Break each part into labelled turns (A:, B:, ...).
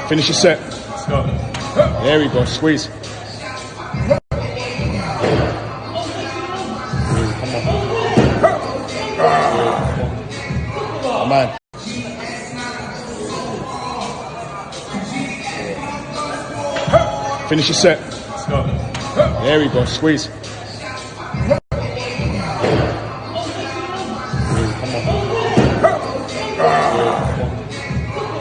A: Finish your set. Let's go. There we go. Squeeze. Come on. Oh, man. Finish your set. Let's go. There we go. Squeeze. Come on.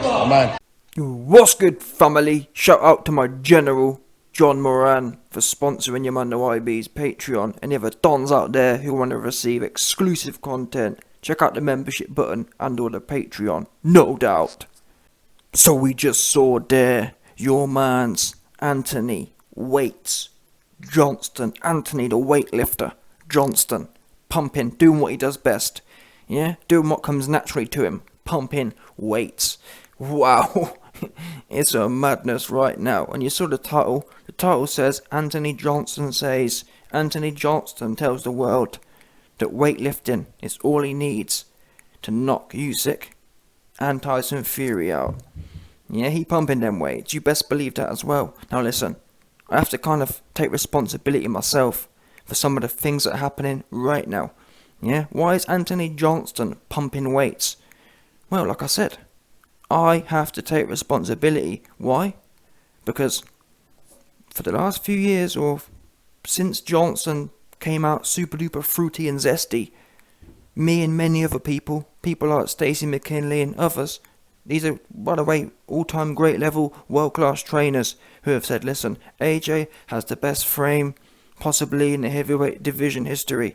A: Oh, man.
B: What's good, family? Shout out to my general, John Moran, for sponsoring your man the YB's Patreon. Any other dons out there who want to receive exclusive content, check out the membership button and or the Patreon, no doubt. So we just saw there, your man's Anthony Johnston, Anthony the weightlifter, Johnston, pumping, doing what he does best. Yeah, doing what comes naturally to him, pumping weights. Wow. It's a madness right now. And you saw the title. The title says Anthony Johnston tells the world that weightlifting is all he needs to knock Usyk and Tyson Fury out. Yeah, he pumping them weights. You best believe that as well. Now listen, I have to kind of take responsibility myself for some of the things that are happening right now. Yeah, why is Anthony Johnston pumping weights? Well, like I said, I have to take responsibility. Why? Because for the last few years, or since Johnson came out super duper fruity and zesty, me and many other people like Stacey McKinley and others, these are, by the way, all-time great level, world-class trainers who have said, listen, AJ has the best frame possibly in the heavyweight division history.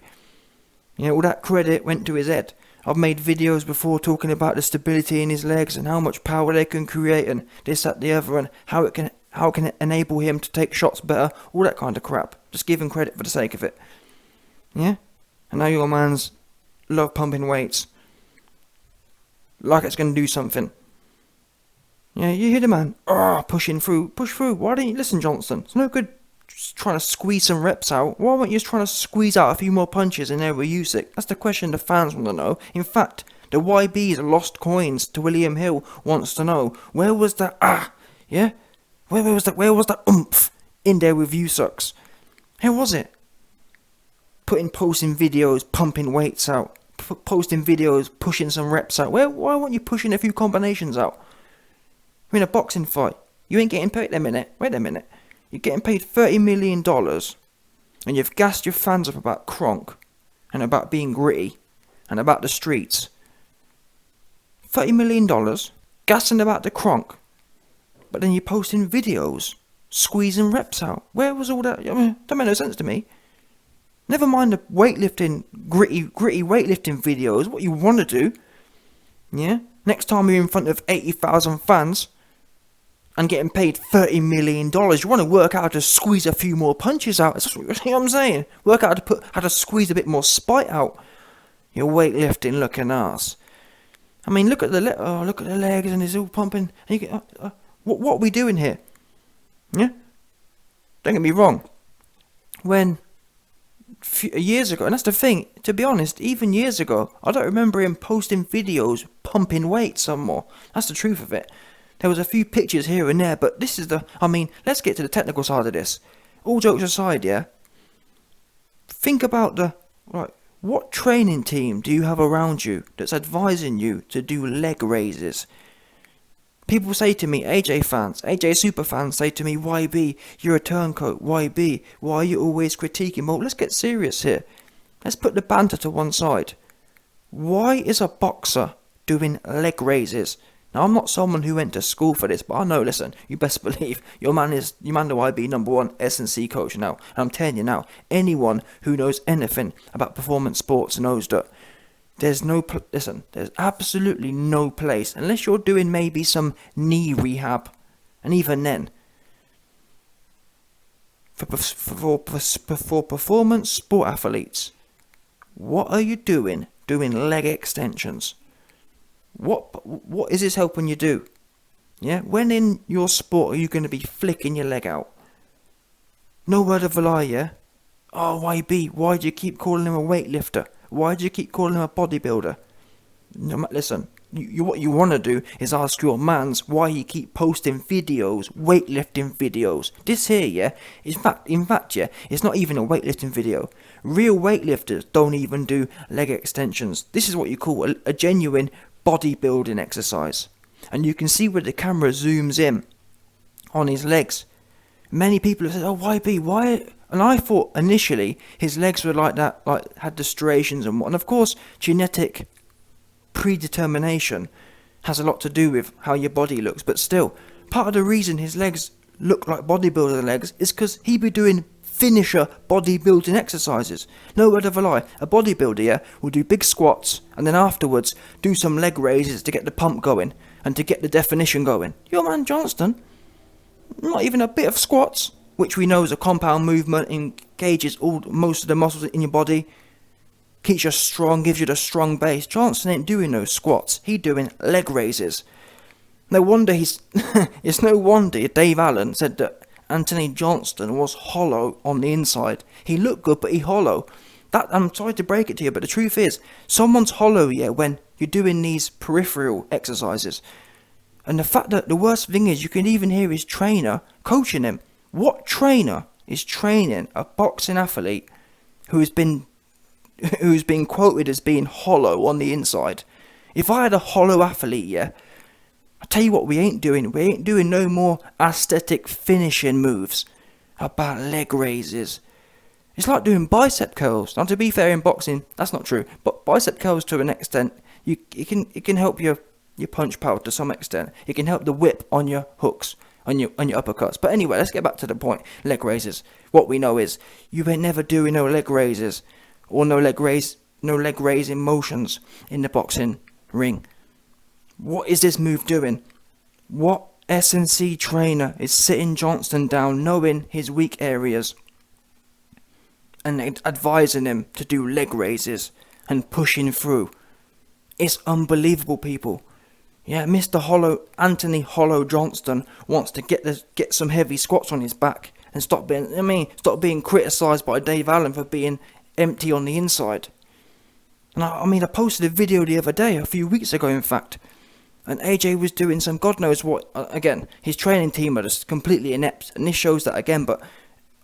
B: You know, all that credit went to his head. I've made videos before talking about the stability in his legs and how much power they can create and this, that, the other, and how it can enable him to take shots better, all that kind of crap. Just give him credit for the sake of it. Yeah? And now your man's love pumping weights. Like it's going to do something. Yeah, you hear the man, pushing through, push through. Why don't you listen, Johnston? It's no good just trying to squeeze some reps out. Why weren't you just trying to squeeze out a few more punches in there with Usyk? That's the question the fans want to know. In fact, the YB's lost coins to William Hill wants to know, where was that yeah? Where was that oomph in there with Usyk? How was it? Posting videos, pumping weights out, posting videos, pushing some reps out. Why weren't you pushing a few combinations out? We're in a boxing fight. You ain't getting paid. Wait a minute. You're getting paid $30 million, and you've gassed your fans up about Kronk, and about being gritty, and about the streets. $30 million, gassing about the Kronk, but then you're posting videos, squeezing reps out. Where was all that? I mean, that made no sense to me. Never mind the weightlifting, gritty weightlifting videos, what you want to do. Yeah? Next time you're in front of 80,000 fans, and getting paid $30 million, you want to work out how to squeeze a few more punches out. That's what, you know what I'm saying? Work out how to squeeze a bit more spite out. Your weightlifting looking ass. I mean, look at the legs and it's all pumping. And you get, what are we doing here? Yeah? Don't get me wrong. When years ago, and that's the thing, to be honest, even years ago, I don't remember him posting videos pumping weight some more. That's the truth of it. There was a few pictures here and there, but this is let's get to the technical side of this. All jokes aside, yeah? Think about what training team do you have around you that's advising you to do leg raises? People say to me, AJ super fans say to me, YB, you're a turncoat, YB, why are you always critiquing? Well, let's get serious here. Let's put the banter to one side. Why is a boxer doing leg raises? Now, I'm not someone who went to school for this, but I know, listen, you best believe, your man the YB #1 S&C coach now. And I'm telling you now, anyone who knows anything about performance sports knows that there's absolutely no place, unless you're doing maybe some knee rehab, and even then, for performance sport athletes, what are you doing leg extensions? What is this helping you do? Yeah, when in your sport are you going to be flicking your leg out? No word of a lie, yeah? Oh, YB, why do you keep calling him a weightlifter? Why do you keep calling him a bodybuilder? No, listen, what you want to do is ask your mans why he keep posting videos, weightlifting videos. This here, yeah, in fact, yeah, it's not even a weightlifting video. Real weightlifters don't even do leg extensions. This is what you call a genuine bodybuilding exercise. And you can see where the camera zooms in on his legs. Many people have said, oh, YB, why? And I thought initially his legs were like that, like had the striations and what. And of course, genetic predetermination has a lot to do with how your body looks. But still, part of the reason his legs look like bodybuilder legs is because he be doing finisher bodybuilding exercises. No word of a lie. A bodybuilder, yeah, will do big squats and then afterwards do some leg raises to get the pump going and to get the definition going. Your man Johnston, not even a bit of squats, which we know is a compound movement, engages most of the muscles in your body, keeps you strong, gives you the strong base. Johnston ain't doing no squats. He doing leg raises. No wonder it's no wonder Dave Allen said that Anthony Johnston was hollow on the inside. He looked good, but he hollow. That, I'm sorry to break it to you, but the truth is, someone's hollow, yeah, when you're doing these peripheral exercises. And the fact that the worst thing is, you can even hear his trainer coaching him. What trainer is training a boxing athlete who's been quoted as being hollow on the inside? If I had a hollow athlete, yeah, I tell you what we ain't doing. We ain't doing no more aesthetic finishing moves about leg raises. It's like doing bicep curls. Now, to be fair, in boxing, that's not true. But bicep curls, to an extent, it can help your punch power to some extent. It can help the whip on your hooks, on your uppercuts. But anyway, let's get back to the point. Leg raises. What we know is you ain't never doing no leg raises or no leg raising motions in the boxing ring. What is this move doing? What S&C trainer is sitting Johnston down, knowing his weak areas, and advising him to do leg raises and pushing through? It's unbelievable, people. Yeah, Anthony Hollow Johnston wants to get some heavy squats on his back and stop being criticised by Dave Allen for being empty on the inside. And I posted a video the other day, a few weeks ago in fact, and AJ was doing some God knows what. Again, his training team are just completely inept, and this shows that again. But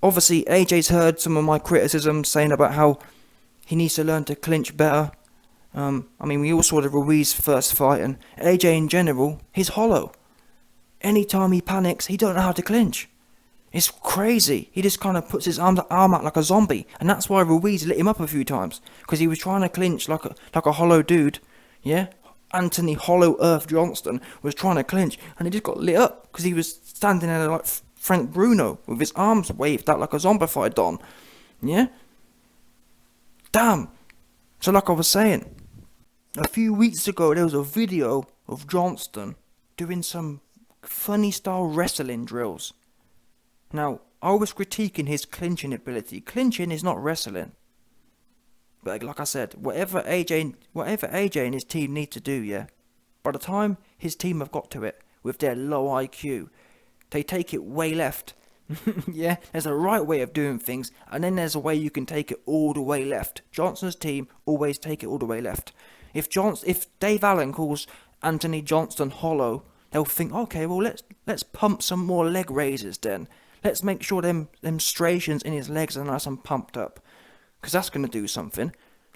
B: obviously AJ's heard some of my criticisms saying about how he needs to learn to clinch better. We all saw the Ruiz first fight, and AJ in general, he's hollow. Anytime he panics, he don't know how to clinch. It's crazy. He just kind of puts his arm out like a zombie, and that's why Ruiz lit him up a few times, because he was trying to clinch like a hollow dude. Yeah, Anthony Hollow Earth Johnston was trying to clinch, and he just got lit up because he was standing there like Frank Bruno with his arms waved out like a zombified Don. Yeah. Damn. So like I was saying, a few weeks ago there was a video of Johnston doing some funny style wrestling drills. Now, I was critiquing his clinching ability. Clinching is not wrestling. But like I said, whatever AJ and his team need to do, yeah, by the time his team have got to it with their low IQ, they take it way left. Yeah, there's a right way of doing things, and then there's a way you can take it all the way left. Johnston's team always take it all the way left. If Dave Allen calls Anthony Johnston hollow, they'll think, okay, well let's pump some more leg raises then. Let's make sure them striations in his legs are nice and pumped up, because that's going to do something.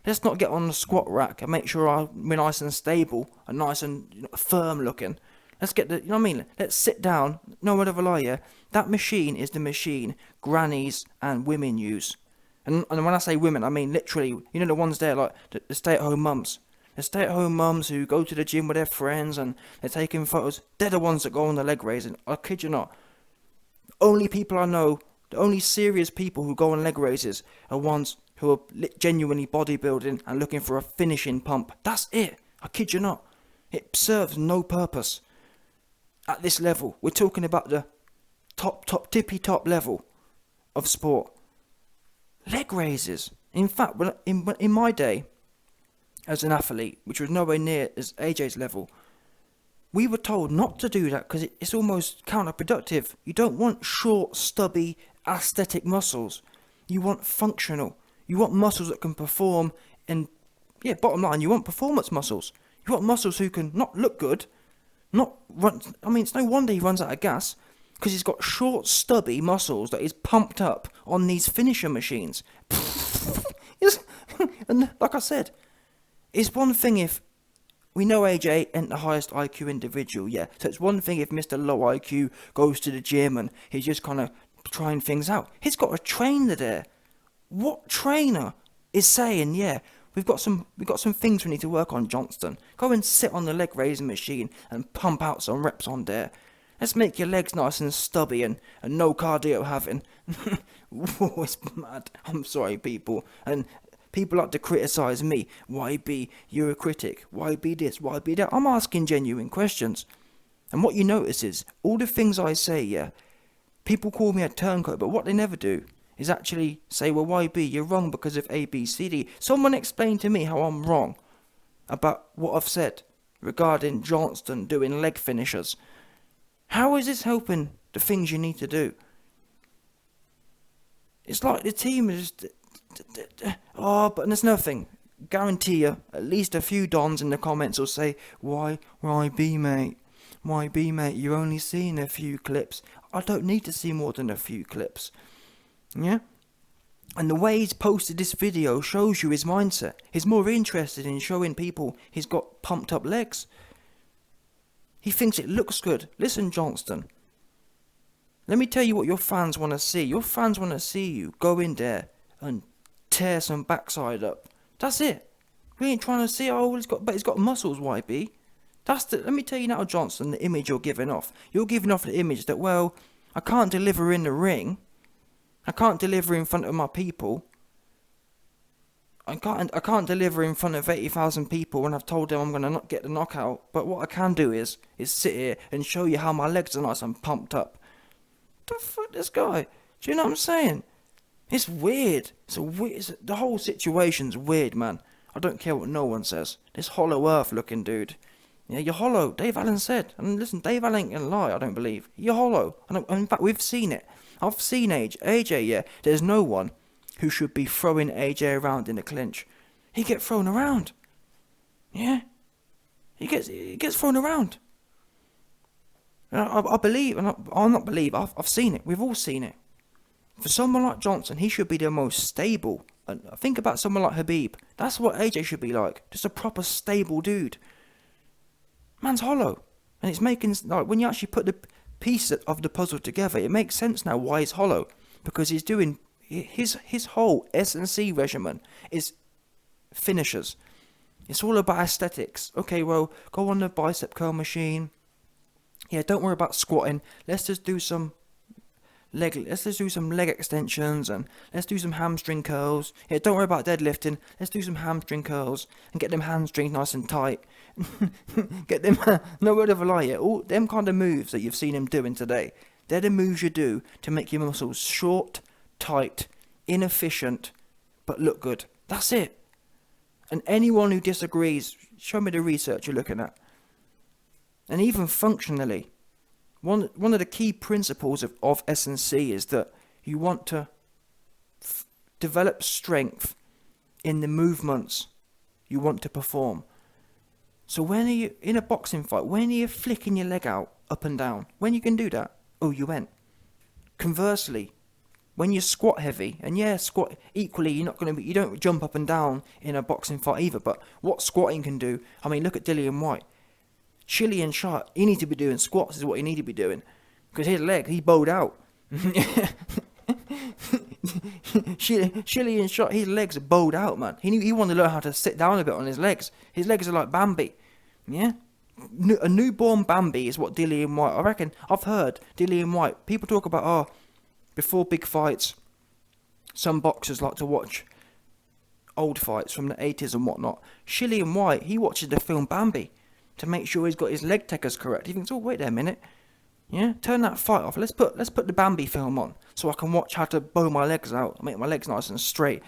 B: Let's not get on the squat rack and make sure we're nice and stable and nice and firm looking. Let's get let's sit down. No word of a lie, yeah. That machine is the machine grannies and women use. And when I say women, I mean literally, the ones there, like the stay-at-home mums. The stay-at-home mums who go to the gym with their friends and they're taking photos. They're the ones that go on the leg raising. I kid you not. Only people I know, the only serious people who go on leg raises are ones who are genuinely bodybuilding and looking for a finishing pump. That's it. I kid you not. It serves no purpose. At this level, we're talking about the tippy top level of sport. Leg raises. In fact, in my day, as an athlete, which was nowhere near as AJ's level, we were told not to do that because it's almost counterproductive. You don't want short, stubby, aesthetic muscles. You want functional. You want muscles that can perform and Yeah, bottom line, you want performance muscles. You want muscles who can not look good, not run. I mean, it's no wonder he runs out of gas, because he's got short, stubby muscles that he's pumped up on these finisher machines. And like I said, it's one thing if we know AJ ain't the highest IQ individual, yeah. So it's one thing if Mr. Low IQ goes to the gym and he's just kind of trying things out. He's got a trainer there. What trainer is saying, yeah, we've got some things we need to work on, Johnston. Go and sit on the leg raising machine and pump out some reps on there. Let's make your legs nice and stubby and no cardio having. Whoa, it's mad. I'm sorry, people. And people like to criticise me. Why be you're a critic? Why be this? Why be that? I'm asking genuine questions. And what you notice is, all the things I say, yeah, people call me a turncoat, but what they never do is actually say, well, YB, you're wrong because of A, B, C, D. Someone explain to me how I'm wrong about what I've said regarding Johnston doing leg finishers. How is this helping the things you need to do? It's like the team is... Oh, but there's nothing. Guarantee you, at least a few dons in the comments will say, why B, mate? Why B, mate? You're only seeing a few clips. I don't need to see more than a few clips. Yeah? And the way he's posted this video shows you his mindset. He's more interested in showing people he's got pumped up legs. He thinks it looks good. Listen, Johnston. Let me tell you what your fans want to see. Your fans want to see you go in there and tear some backside up. That's it. We ain't trying to see, oh, he's got muscles, YB. Let me tell you now, Johnston, the image you're giving off. You're giving off the image that, well, I can't deliver in the ring. I can't deliver in front of my people. I can't deliver in front of 80,000 people when I've told them I'm going to not get the knockout. But what I can do is sit here and show you how my legs are nice and pumped up. The fuck, this guy? Do you know what I'm saying? It's weird. The whole situation's weird, man. I don't care what no one says. This hollow earth looking dude. Yeah, you're hollow. Dave Allen said. And listen, Dave Allen ain't gonna lie, I don't believe. You're hollow. And in fact, we've seen it. I've seen AJ, yeah. There's no one who should be throwing AJ around in a clinch. He gets thrown around. Yeah? He gets thrown around. I believe, and I'll not believe, I've seen it. We've all seen it. For someone like Johnson, he should be the most stable. And think about someone like Habib. That's what AJ should be like. Just a proper stable dude. Man's hollow. And it's making, like, when you actually put the pieces of the puzzle together, it makes sense now why he's hollow. Because he's doing, his whole S&C regimen is finishers. It's all about aesthetics. Okay, well, go on the bicep curl machine. Yeah, don't worry about squatting. Let's just do some leg extensions, and let's do some hamstring curls. Yeah, don't worry about deadlifting. Let's do some hamstring curls and get them hamstrings nice and tight. Get them, no word of a lie, yeah. All them kind of moves that you've seen him doing today, they're the moves you do to make your muscles short, tight, inefficient, but look good. That's it. And anyone who disagrees, show me the research you're looking at. And even functionally, one of the key principles of S&C is that you want to develop strength in the movements you want to perform. So when are you in a boxing fight, when are you flicking your leg out up and down? When you can do that? Oh, you went. Conversely, when you squat heavy, and yeah, squat equally, you don't jump up and down in a boxing fight either. But what squatting can do, I mean, look at Dillian White. Chilly and Sharp, he need to be doing squats is what he need to be doing. Because his leg, he bowed out. Chilly and Sharp, his legs are bowed out, man. He wanted to learn how to sit down a bit on his legs. His legs are like Bambi. Yeah? A newborn Bambi is what Dillian White, I reckon, I've heard Dillian White, people talk about, before big fights, some boxers like to watch old fights from the 80s and whatnot. Dillian White, he watches the film Bambi to make sure he's got his leg takers correct. He thinks, oh, wait there a minute. Yeah, turn that fight off. Let's put the Bambi film on so I can watch how to bow my legs out, make my legs nice and straight.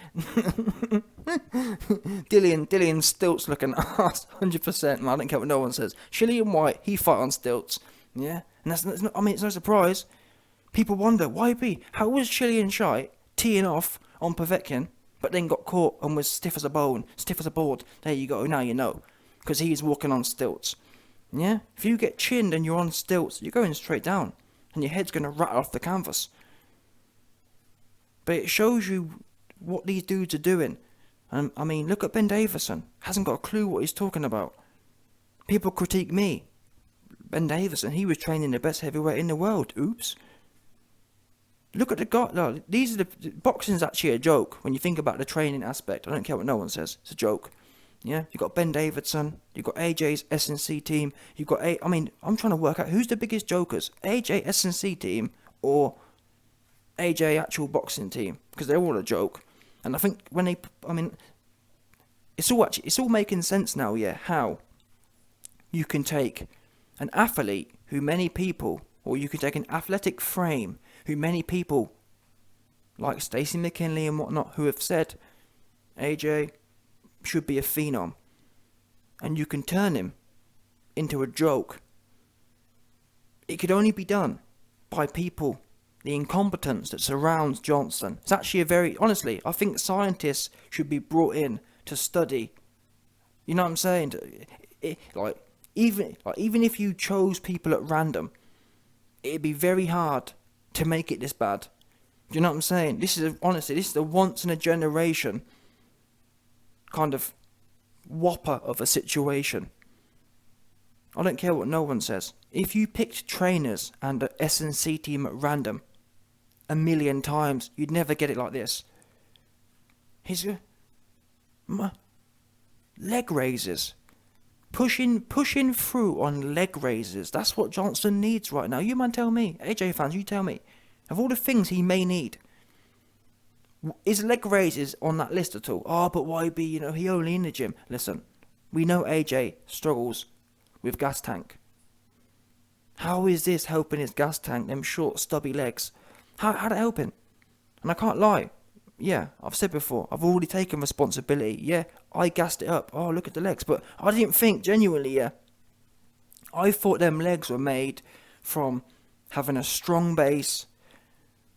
B: Dillian stilts looking ass, 100%. Man, I don't care what no one says. Dillian White, he fight on stilts. Yeah, and that's not, I mean, it's no surprise. People wonder, YB, how was Dillian White teeing off on Povetkin, but then got caught and was stiff as a bone, stiff as a board. There you go, now you know. Because he's walking on stilts. Yeah? If you get chinned and you're on stilts, you're going straight down. And your head's going to rattle off the canvas. But it shows you what these dudes are doing. And I mean, look at Ben Davison. Hasn't got a clue what he's talking about. People critique me. Ben Davison, he was training the best heavyweight in the world. Oops. Look at the guy. No, these are the boxing's actually a joke when you think about the training aspect. I don't care what no one says. It's a joke. Yeah, you got Ben Davidson. You got AJ's S&C team. You got I mean, I'm trying to work out who's the biggest jokers. AJ S&C team or AJ actual boxing team, because they're all a joke. And I think when they, I mean, it's all making sense now. Yeah, how you can take an athlete who many people, or you can take an athletic frame who many people, like Stacey McKinley and whatnot, who have said AJ should be a phenom, and you can turn him into a joke. It could only be done by people, the incompetence that surrounds Johnston. It's actually honestly, I think scientists should be brought in to study. You know what I'm saying? Even if you chose people at random, it'd be very hard to make it this bad. Do you know what I'm saying? This is a once in a generation kind of whopper of a situation. I don't care what no one says. If you picked trainers and the S&C team at random 1,000,000 times, you'd never get it like this. Leg raises. Pushing through on leg raises. That's what Johnston needs right now. You man tell me. AJ fans, you tell me. Of all the things he may need, is leg raises on that list at all? Oh, but YB, he only in the gym. Listen, we know AJ struggles with gas tank. How is this helping his gas tank, them short, stubby legs? How'd it help him? And I can't lie. Yeah, I've said before, I've already taken responsibility. Yeah, I gassed it up. Oh, look at the legs. But I didn't think, genuinely, yeah. I thought them legs were made from having a strong base,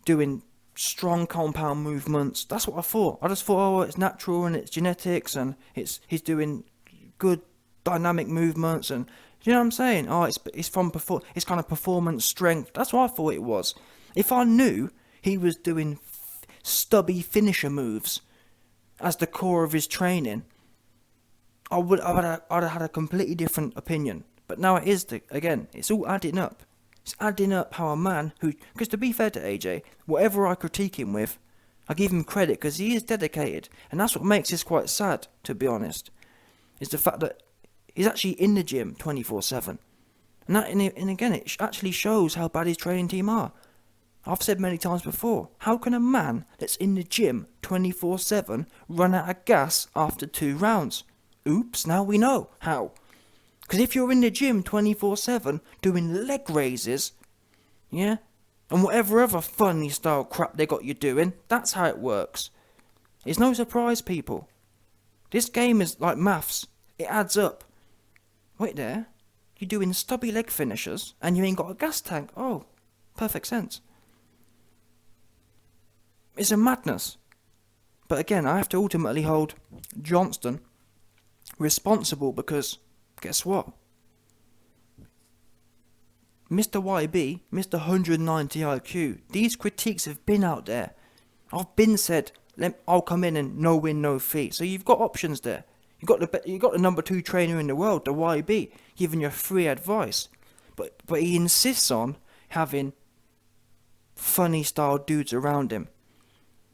B: doing strong compound movements. That's what I thought. I just thought, oh, it's natural and it's genetics and he's doing good dynamic movements and, you know what I'm saying? Oh, it's from it's kind of performance strength. That's what I thought it was. If I knew he was doing stubby finisher moves as the core of his training, I'd have had a completely different opinion. But now it's all adding up. It's adding up how a man who, because to be fair to AJ, whatever I critique him with, I give him credit because he is dedicated, and that's what makes this quite sad, to be honest, is the fact that he's actually in the gym 24/7, and again it actually shows how bad his training team are. I've said many times before, how can a man that's in the gym 24/7 run out of gas after 2 rounds? Oops, now we know how. Because if you're in the gym 24/7 doing leg raises, yeah, and whatever other funny style crap they got you doing, that's how it works. It's no surprise, people. This game is like maths. It adds up. Wait there, you're doing stubby leg finishers and you ain't got a gas tank. Oh, perfect sense. It's a madness. But again, I have to ultimately hold Johnston responsible because, guess what? Mr. YB, Mr. 190 IQ, these critiques have been out there. I've been said, I'll come in and no win, no fee. So you've got options there. You got the number 2 trainer in the world, the YB, giving you free advice. But he insists on having funny style dudes around him.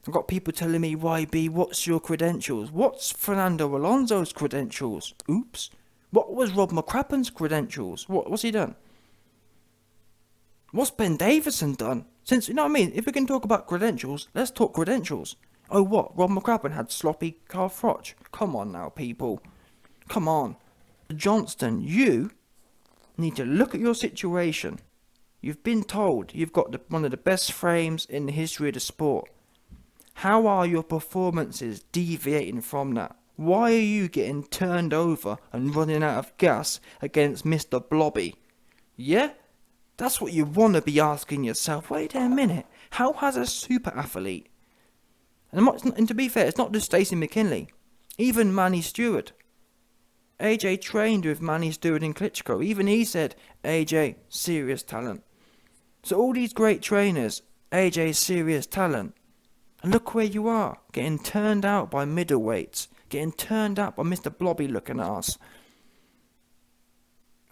B: I've got people telling me, YB, what's your credentials? What's Fernando Alonso's credentials? Oops. What was Rob McCrappen's credentials? What's he done? What's Ben Davison done? Since, you know what I mean? If we can talk about credentials, let's talk credentials. Oh, what? Rob McCrappen had sloppy calf crotch? Come on now, people. Come on. Johnston, you need to look at your situation. You've been told you've got one of the best frames in the history of the sport. How are your performances deviating from that? Why are you getting turned over and running out of gas against Mr. Blobby? Yeah? That's what you want to be asking yourself. Wait a minute. How has a super athlete, And to be fair, it's not just Stacey McKinley. Even Manny Stewart. AJ trained with Manny Stewart and Klitschko. Even he said, AJ, serious talent. So all these great trainers, AJ, serious talent. And look where you are, getting turned out by middleweights. Getting turned out by Mr. Blobby looking ass.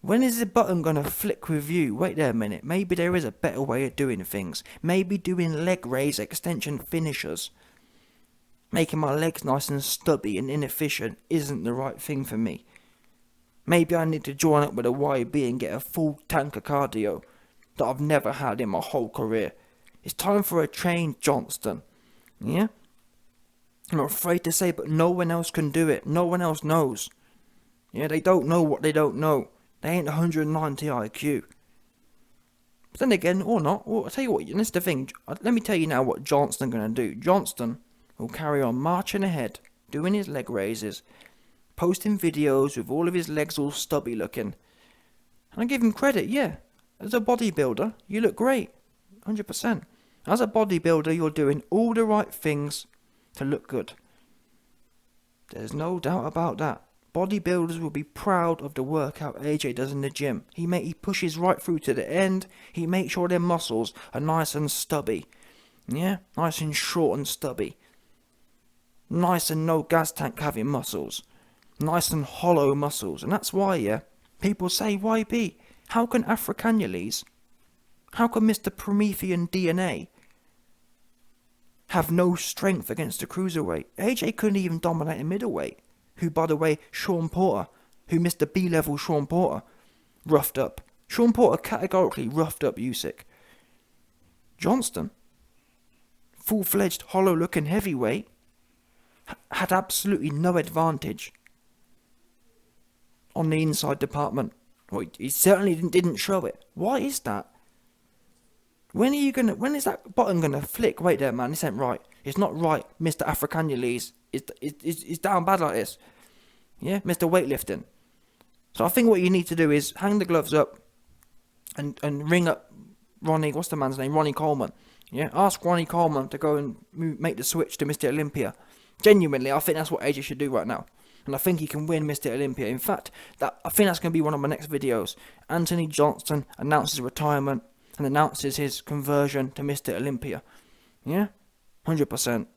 B: When is the button going to flick with you? Wait there a minute. Maybe there is a better way of doing things. Maybe doing leg raise extension finishers. Making my legs nice and stubby and inefficient isn't the right thing for me. Maybe I need to join up with a YB and get a full tank of cardio that I've never had in my whole career. It's time for a change, Johnston. Yeah? I'm afraid to say, but no one else can do it. No one else knows. Yeah, they don't know what they don't know. They ain't 190 IQ. But then again, or not. Well, I'll tell you what, that's the thing. Let me tell you now what Johnston going to do. Johnston will carry on marching ahead, doing his leg raises, posting videos with all of his legs all stubby looking. And I give him credit, yeah. As a bodybuilder, you look great. 100%. As a bodybuilder, you're doing all the right things to look good. There's no doubt about that. Bodybuilders will be proud of the workout AJ does in the gym. He pushes right through to the end. He makes sure their muscles are nice and stubby. Yeah, nice and short and stubby. Nice and no gas tank having muscles. Nice and hollow muscles. And that's why, yeah, people say, YB, how can Africanulese, how can Mr. Promethean DNA have no strength against a cruiserweight? AJ couldn't even dominate a middleweight. Who, by the way, Sean Porter, who Mr. B-level Sean Porter roughed up. Sean Porter categorically roughed up Usyk. Johnston, full-fledged, hollow-looking heavyweight, had absolutely no advantage on the inside department. Well, he certainly didn't show it. Why is that? When is that button gonna flick? Wait there, man, this ain't right. It's not right, Mr. Africanulese. It's down bad like this. Yeah, Mr. Weightlifting. So I think what you need to do is hang the gloves up and ring up Ronnie, what's the man's name? Ronnie Coleman. Yeah, ask Ronnie Coleman to go and make the switch to Mr. Olympia. Genuinely, I think that's what AJ should do right now. And I think he can win Mr. Olympia. In fact, I think that's going to be one of my next videos. Anthony Johnston announces retirement and announces his conversion to Mr. Olympia. Yeah? 100%.